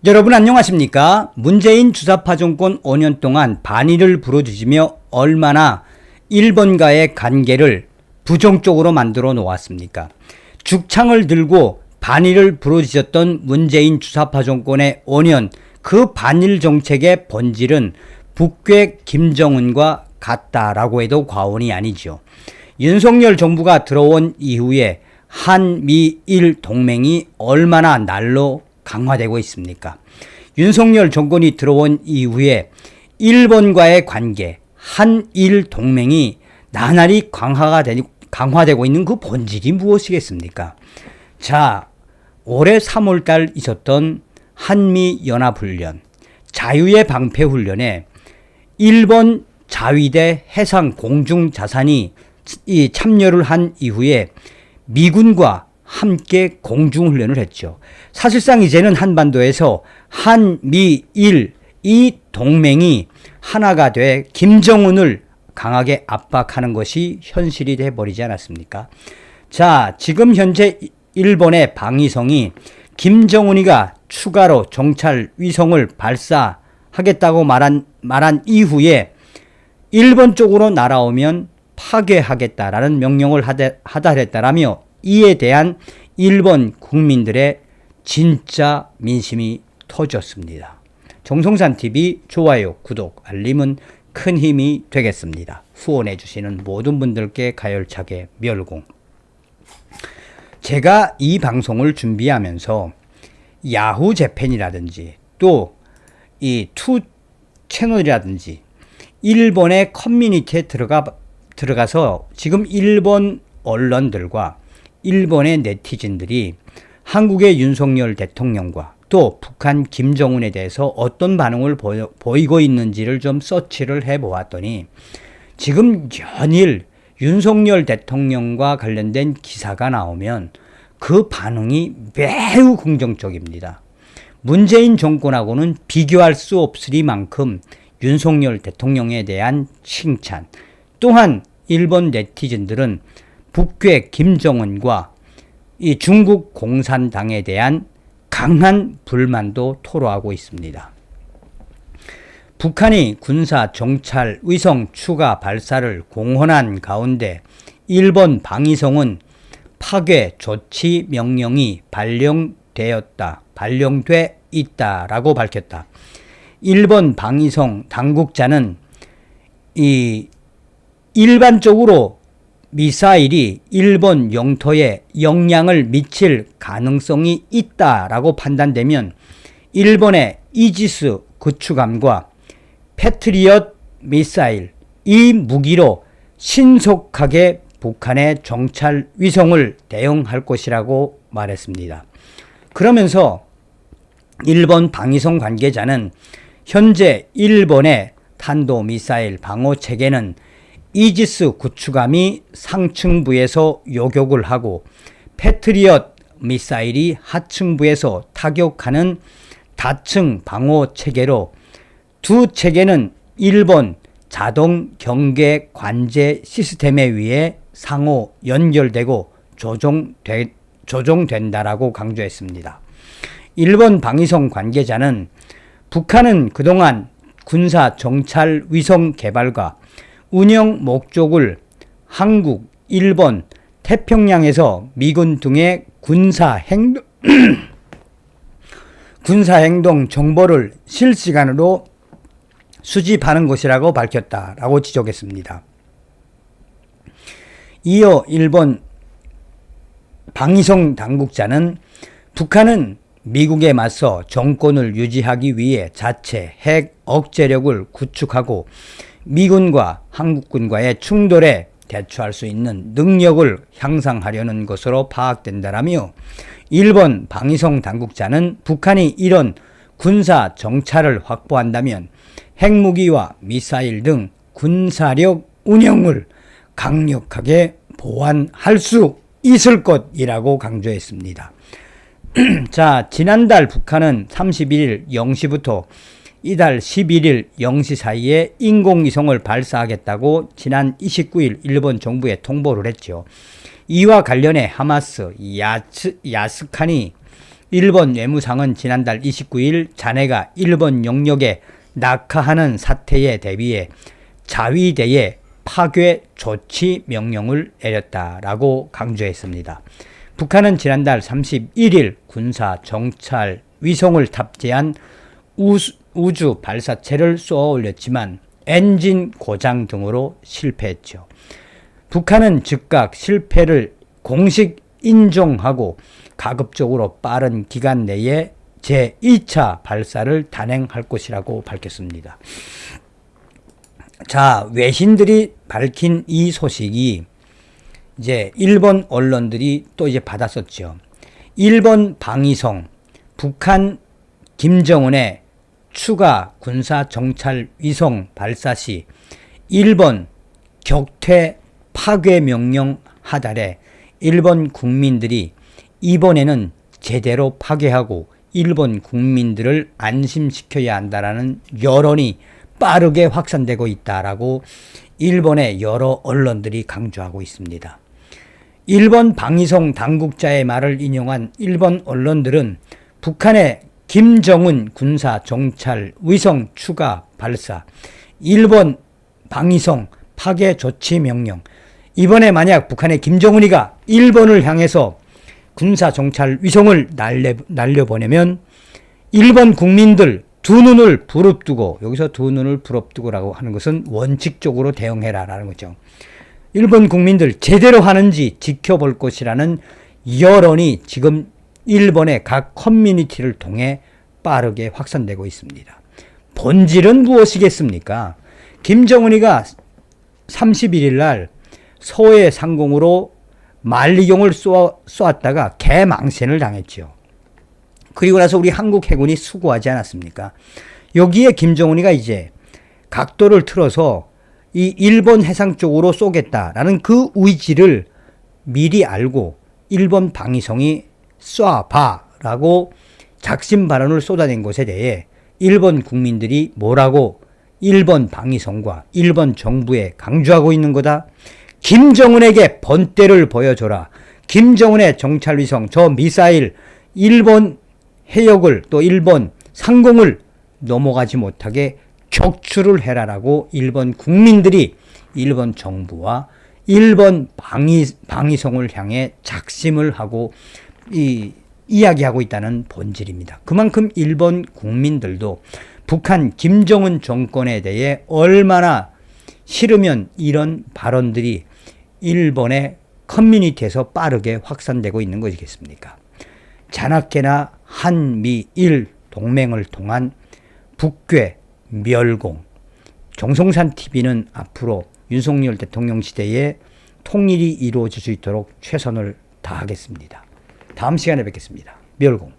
여러분 안녕하십니까? 문재인 주사파 정권 5년 동안 반의를 부르짖으며 얼마나 일본과의 관계를 부정적으로 만들어 놓았습니까? 죽창을 들고 반의를 부르짖었던 문재인 주사파 정권의 5년 그 반일 정책의 본질은 북괴 김정은과 같다라고 해도 과언이 아니죠. 윤석열 정부가 들어온 이후에 한미일 동맹이 얼마나 날로 강화되고 있습니까? 윤석열 정권이 들어온 이후에 일본과의 관계, 한일 동맹이 나날이 강화되고 있는 그 본질이 무엇이겠습니까? 자, 올해 3월달 있었던 한미연합훈련, 자유의 방패훈련에 일본 자위대 해상 공중자산이 참여를 한 이후에 미군과 함께 공중훈련을 했죠. 사실상 이제는 한반도에서 한미일 이 동맹이 하나가 돼 김정은을 강하게 압박하는 것이 현실이 돼버리지 않았습니까? 자, 지금 현재 일본의 방위성이 김정은이가 추가로 정찰 위성을 발사하겠다고 말한 이후에 일본 쪽으로 날아오면 파괴하겠다라는 명령을 하다 했다라며 이에 대한 일본 국민들의 진짜 민심이 터졌습니다. 정성산TV 좋아요, 구독, 알림은 큰 힘이 되겠습니다. 후원해 주시는 모든 분들께 가열차게 멸공. 제가 이 방송을 준비하면서 야후 재팬이라든지 또 이 투 채널이라든지 일본의 커뮤니티에 들어가서 지금 일본 언론들과 일본의 네티즌들이 한국의 윤석열 대통령과 또 북한 김정은에 대해서 어떤 반응을 보이고 있는지를 좀 서치를 해보았더니 지금 연일 윤석열 대통령과 관련된 기사가 나오면 그 반응이 매우 긍정적입니다. 문재인 정권하고는 비교할 수 없으리만큼 윤석열 대통령에 대한 칭찬, 또한 일본 네티즌들은 북괴 김정은과 이 중국 공산당에 대한 강한 불만도 토로하고 있습니다. 북한이 군사 정찰 위성 추가 발사를 공언한 가운데 일본 방위성은 파괴 조치 명령이 발령돼 있다라고 밝혔다. 일본 방위성 당국자는 일반적으로 미사일이 일본 영토에 영향을 미칠 가능성이 있다라고 판단되면 일본의 이지스 구축함과 패트리엇 미사일 이 무기로 신속하게 북한의 정찰 위성을 대응할 것이라고 말했습니다. 그러면서 일본 방위성 관계자는 현재 일본의 탄도미사일 방어 체계는 이지스 구축함이 상층부에서 요격을 하고 패트리엇 미사일이 하층부에서 타격하는 다층 방어 체계로 두 체계는 일본 자동 경계 관제 시스템에 의해 상호 연결되고 조종된다라고 강조했습니다. 일본 방위성 관계자는 북한은 그동안 군사 정찰 위성 개발과 운영 목적을 한국, 일본, 태평양에서 미군 등의 군사행동 정보를 실시간으로 수집하는 것이라고 밝혔다라고 지적했습니다. 이어 일본 방위성 당국자는 북한은 미국에 맞서 정권을 유지하기 위해 자체 핵 억제력을 구축하고 미군과 한국군과의 충돌에 대처할 수 있는 능력을 향상하려는 것으로 파악된다라며 일본 방위성 당국자는 북한이 이런 군사 정찰을 확보한다면 핵무기와 미사일 등 군사력 운영을 강력하게 보완할 수 있을 것이라고 강조했습니다. 자, 지난달 북한은 31일 0시부터 이달 11일 0시 사이에 인공위성을 발사하겠다고 지난 29일 일본 정부에 통보를 했죠. 이와 관련해 하마스 야스칸이 일본 외무상은 지난달 29일 자네가 일본 영역에 낙하하는 사태에 대비해 자위대에 파괴 조치 명령을 내렸다라고 강조했습니다. 북한은 지난달 31일 군사 정찰 위성을 탑재한 우주 발사체를 쏘아 올렸지만 엔진 고장 등으로 실패했죠. 북한은 즉각 실패를 공식 인정하고 가급적으로 빠른 기간 내에 제2차 발사를 단행할 것이라고 밝혔습니다. 자, 외신들이 밝힌 이 소식이 이제 일본 언론들이 또 이제 받았었죠. 일본 방위성 북한 김정은의 추가 군사 정찰 위성 발사 시 일본 격퇴 파괴 명령 하달에 일본 국민들이 이번에는 제대로 파괴하고 일본 국민들을 안심시켜야 한다라는 여론이 빠르게 확산되고 있다라고 일본의 여러 언론들이 강조하고 있습니다. 일본 방위성 당국자의 말을 인용한 일본 언론들은 북한의 김정은 군사 정찰 위성 추가 발사, 일본 방위성 파괴 조치 명령, 이번에 만약 북한의 김정은이가 일본을 향해서 군사 정찰 위성을 날려보내면 일본 국민들 두 눈을 부릅뜨고, 여기서 두 눈을 부릅뜨고라고 하는 것은 원칙적으로 대응해라라는 거죠. 일본 국민들 제대로 하는지 지켜볼 것이라는 여론이 지금 일본의 각 커뮤니티를 통해 빠르게 확산되고 있습니다. 본질은 무엇이겠습니까? 김정은이가 31일 날 서해 상공으로 만리경을 쏘았다가 개망신을 당했죠. 그리고 나서 우리 한국 해군이 수고하지 않았습니까? 여기에 김정은이가 이제 각도를 틀어서 이 일본 해상 쪽으로 쏘겠다라는 그 의지를 미리 알고 일본 방위성이 쏴봐라고 작심 발언을 쏟아낸 것에 대해 일본 국민들이 뭐라고 일본 방위성과 일본 정부에 강조하고 있는 거다. 김정은에게 본때를 보여줘라. 김정은의 정찰위성, 저 미사일 일본 해역을 또 일본 상공을 넘어가지 못하게 격추를 해라라고 일본 국민들이 일본 정부와 일본 방위성을 향해 작심을 하고 이야기하고 있다는 본질입니다. 그만큼 일본 국민들도 북한 김정은 정권에 대해 얼마나 싫으면 이런 발언들이 일본의 커뮤니티에서 빠르게 확산되고 있는 것이겠습니까? 자나깨나 한미일 동맹을 통한 북괴, 멸공, 정성산TV는 앞으로 윤석열 대통령 시대에 통일이 이루어질 수 있도록 최선을 다하겠습니다. 다음 시간에 뵙겠습니다. 멸공.